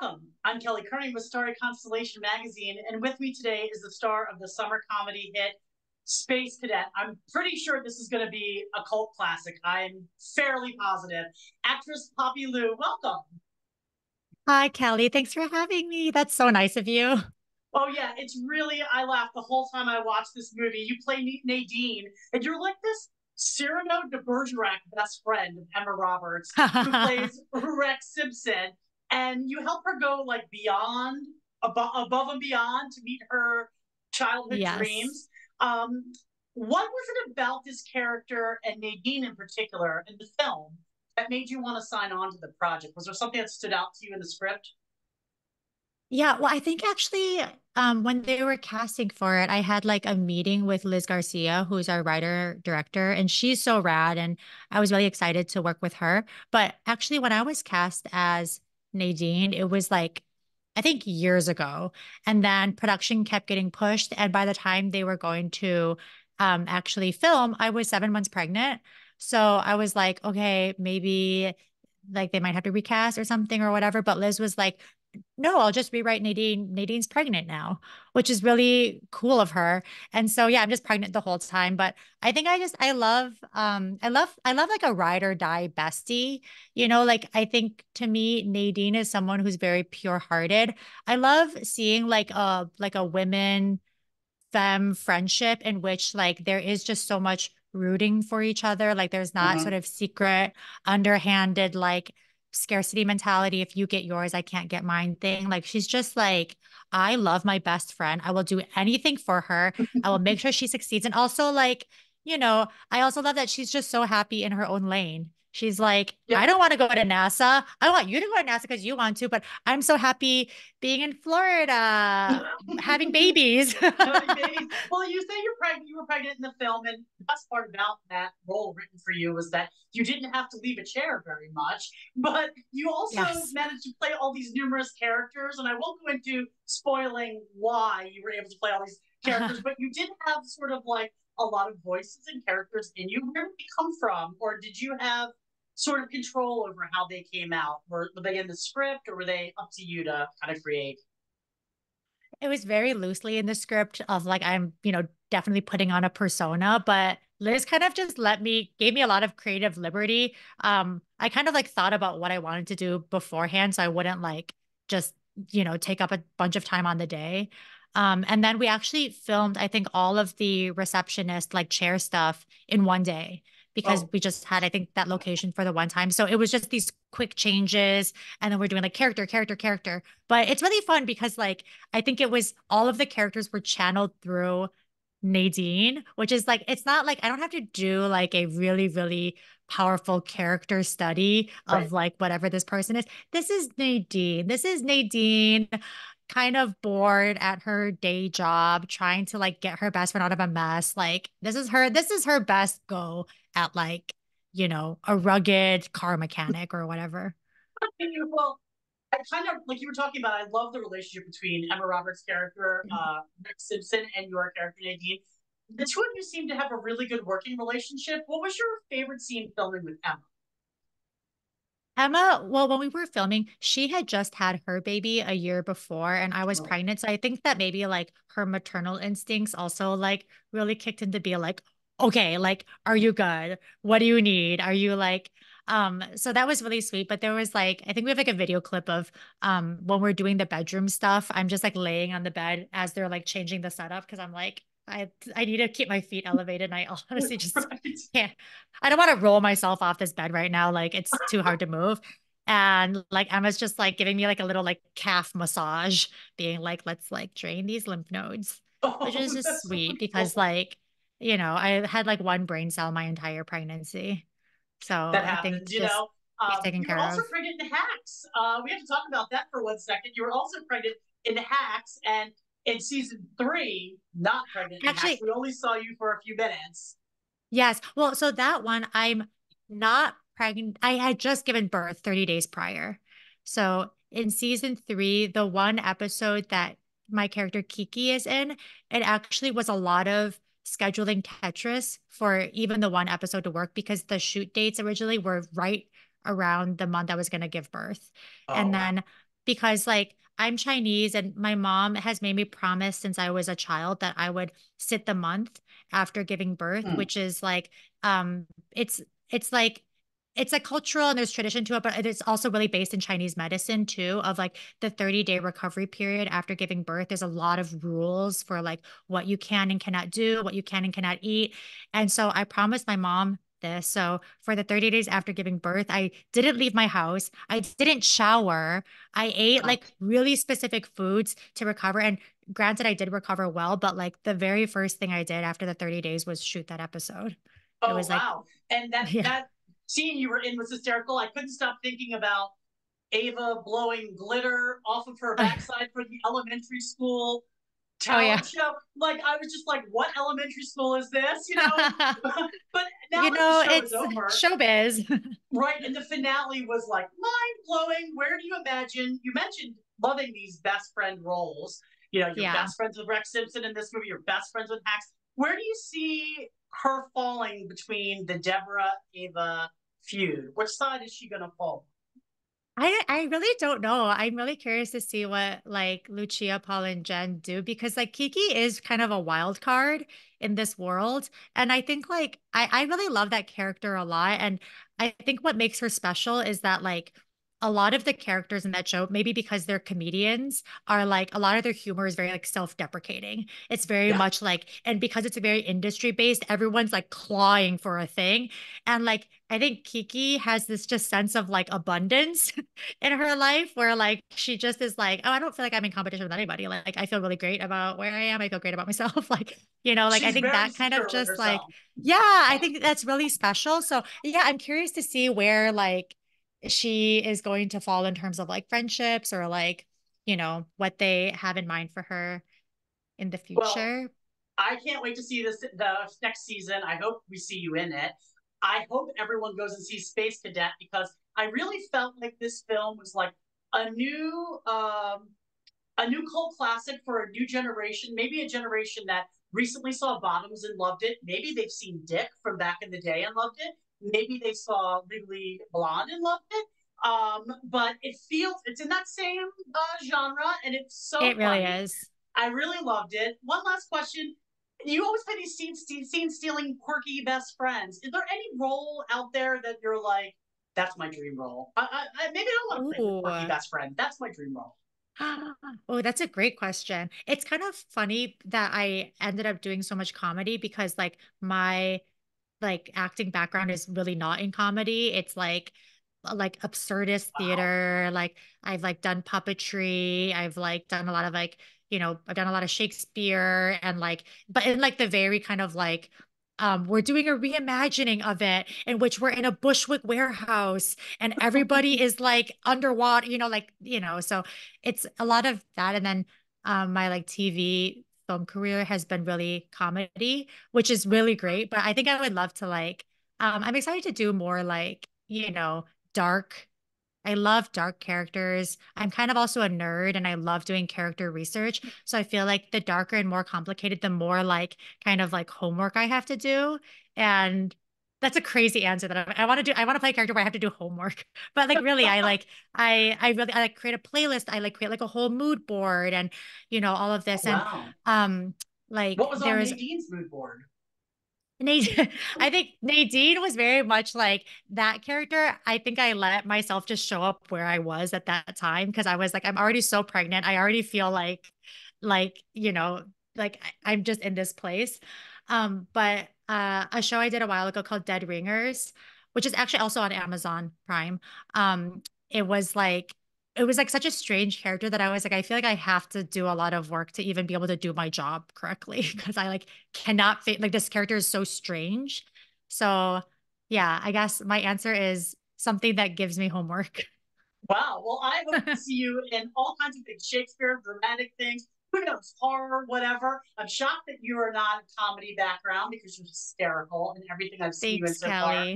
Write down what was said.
Welcome. I'm Kelly Kearney with Starry Constellation Magazine, and with me today is the star of the summer comedy hit Space Cadet. I'm pretty sure this is going to be a cult classic. I'm fairly positive. Actress Poppy Liu, welcome. Hi, Kelly. Thanks for having me. That's so nice of you. Oh yeah, it's really I laughed the whole time I watched this movie. You play Nadine, and you're like this Cyrano de Bergerac best friend of Emma Roberts, who plays Rex Simpson, and you help her go like beyond, above and beyond to meet her childhood Yes. dreams. Um, what was it about this character and Nadine in particular in the film that made you want to sign on to the project? Was there something that stood out to you in the script? Yeah, well, I think actually, when they were casting for it, I had like a meeting with Liz Garcia, who's our writer director, and she's so rad, and I was really excited to work with her. But actually, when I was cast as Nadine, it was like I think years ago, and then production kept getting pushed, and by the time they were going to actually film, I was 7 months pregnant. So I was like, okay, maybe like they might have to recast or something or whatever. But Liz was like, no, I'll just rewrite Nadine. Nadine's pregnant now, which is really cool of her. And so yeah, I'm just pregnant the whole time. But I think I love like a ride or die bestie. Like I think to me, Nadine is someone who's very pure-hearted. I love seeing like a women femme friendship in which like there is just so much rooting for each other. Like there's not sort Mhm. of secret, underhanded, like scarcity mentality. If you get yours, I can't get mine thing. Like she's just like, I love my best friend. I will do anything for her. I will make sure she succeeds. And also, like, I also love that she's just so happy in her own lane. She's like, Yeah. I don't want to go to NASA. I want you to go to NASA because you want to, but I'm so happy being in Florida, having babies. Having babies. Well, you say you're pregnant. You were pregnant in the film, and the best part about that role written for you was that you didn't have to leave a chair very much, but you also Yes. managed to play all these numerous characters. And I won't go into spoiling why you were able to play all these characters, but you did have sort of like a lot of voices and characters in you. Where did they come from, or did you have sort of control over how they came out? Were they in the script, or were they up to you to kind of create? It was very loosely in the script of like I'm definitely putting on a persona, but Liz kind of just gave me a lot of creative liberty. I kind of like thought about what I wanted to do beforehand, so I wouldn't like just take up a bunch of time on the day. And then we actually filmed, I think, all of the receptionist like chair stuff in one day because Oh, we just had, I think, that location for the one time. So it was just these quick changes, and then we're doing like character, character, character. But it's really fun because like I think it was all of the characters were channeled through Nadine, which is like, it's not like I don't have to do like a really, really powerful character study right. of like whatever this person is. This is Nadine. This is Nadine kind of bored at her day job, trying to like get her best friend out of a mess. Like this is her best go at like a rugged car mechanic or whatever. Well, I kind of like you were talking about. I love the relationship between Emma Roberts' character, Rick Simpson, and your character Nadine. The two of you seem to have a really good working relationship. What was your favorite scene filming with Emma? Emma, well, when we were filming, she had just had her baby a year before, and I was Oh, pregnant. So I think that maybe like her maternal instincts also like really kicked into be like, okay, like, are you good? What do you need? Are you like, so that was really sweet. But there was like, I think we have like a video clip of when we're doing the bedroom stuff. I'm just like laying on the bed as they're like changing the setup because I'm like, I need to keep my feet elevated. And I honestly just right. can't. I don't want to roll myself off this bed right now. Like it's too hard to move. And like Emma's just like giving me like a little like calf massage, being like, let's like drain these lymph nodes, which Oh, is just that's sweet because wonderful. I had like one brain cell my entire pregnancy. So That I think happens, just he's taken You were care also of. pregnant in Hacks. We have to talk about that for 1 second. You were also pregnant in Hacks, and in season three, not pregnant in Hacks. Actually, We only saw you for a few minutes. yes. Well, so that one, I'm not pregnant. I had just given birth 30 days prior. So in season three, the one episode that my character Kiki is in, it actually was a lot of scheduling Tetris for even the one episode to work because the shoot dates originally were right around the month I was going to give birth. Oh And wow. then because like I'm Chinese and my mom has made me promise since I was a child that I would sit the month after giving birth, Hmm. which is like um it's like it's a cultural and there's tradition to it, but it's also really based in Chinese medicine too, of like the 30-day recovery period after giving birth. There's a lot of rules for like what you can and cannot do, what you can and cannot eat. And so I promised my mom this. So for the 30 days after giving birth, I didn't leave my house. I didn't shower. I ate Wow. like really specific foods to recover. And granted, I did recover well, but like the very first thing I did after the 30 days was shoot that episode. It Oh was like, wow. And that yeah. that scene you were in was hysterical. I couldn't stop thinking about Ava blowing glitter off of her backside for the elementary school Oh yeah. talent show. Like I was just like, what elementary school is this? But now You that the know, show is it's over, showbiz. right? And the finale was like mind blowing. Where do you imagine? You mentioned loving these best friend roles. You're Yeah. best friends with Rex Simpson in this movie. You're best friends with Max. Where do you see her falling between the Deborah Ava feud? Which side is she gonna fall? I really don't know. I'm really curious to see what like Lucia, Paul, and Jen do because like Kiki is kind of a wild card in this world. And I think like I really love that character a lot. And I think what makes her special is that like a lot of the characters in that show, maybe because they're comedians, are like a lot of their humor is very like self-deprecating. It's very Yeah, much like, and because it's a very industry based, everyone's like clawing for a thing. And like I think Kiki has this just sense of like abundance in her life where like she just is like, oh, I don't feel like I'm in competition with anybody. Like I feel really great about where I am. I feel great about myself. Like, like I she's think very that kind of secure with just like, herself. yeah, I think that's really special. So yeah, I'm curious to see where like she is going to fall in terms of like friendships or like, what they have in mind for her in the Well, future. I can't wait to see the next season. I hope we see you in it. I hope everyone goes and sees Space Cadet because I really felt like this film was like a new a new cult classic for a new generation, maybe a generation that recently saw Bottoms and loved it. Maybe they've seen Dick from back in the day and loved it. Maybe they saw Legally Blonde and loved it. But it's in that same genre, and it's so It really funny. is. I really loved it. One last question. You always play these scene stealing, quirky best friends. Is there any role out there that you're like, that's my dream role? Maybe I don't want to play the Ooh. quirky best friend. That's my dream role. Oh, that's a great question. It's kind of funny that I ended up doing so much comedy because like my like acting background is really not in comedy. It's like absurdist Wow. theater. Like I've like done puppetry. I've like done a lot of like, I've done a lot of Shakespeare and like, but in like the very kind of like we're doing a reimagining of it in which we're in a Bushwick warehouse and everybody is like underwater, so it's a lot of that. And then my like TV film career has been really comedy, which is really great. But I think I would love to like, I'm excited to do more like, dark. I love dark characters. I'm kind of also a nerd and I love doing character research. So I feel like the darker and more complicated, the more like kind of like homework I have to do. And that's a crazy answer that I want to do. I want to play a character where I have to do homework. But like really, I like create a playlist. I like create like a whole mood board and all of Oh, this. And wow. like What was on there's Nadine's mood board? Nadine, I think Nadine was very much like that character. I think I let myself just show up where I was at that time because I was like, I'm already so pregnant. I already feel like, like I'm just in this place. But a show I did a while ago called Dead Ringers, which is actually also on Amazon Prime. It was like it was like such a strange character that I was like, I feel like I have to do a lot of work to even be able to do my job correctly because I like cannot fit like this character is so strange. So yeah, I guess my answer is something that gives me homework. Wow. Well, I hope to see you in all kinds of things, Shakespeare, dramatic things, who knows, horror, whatever. I'm shocked that you are not a comedy background because you're hysterical in everything I've seen you in Thanks, so far. Callie.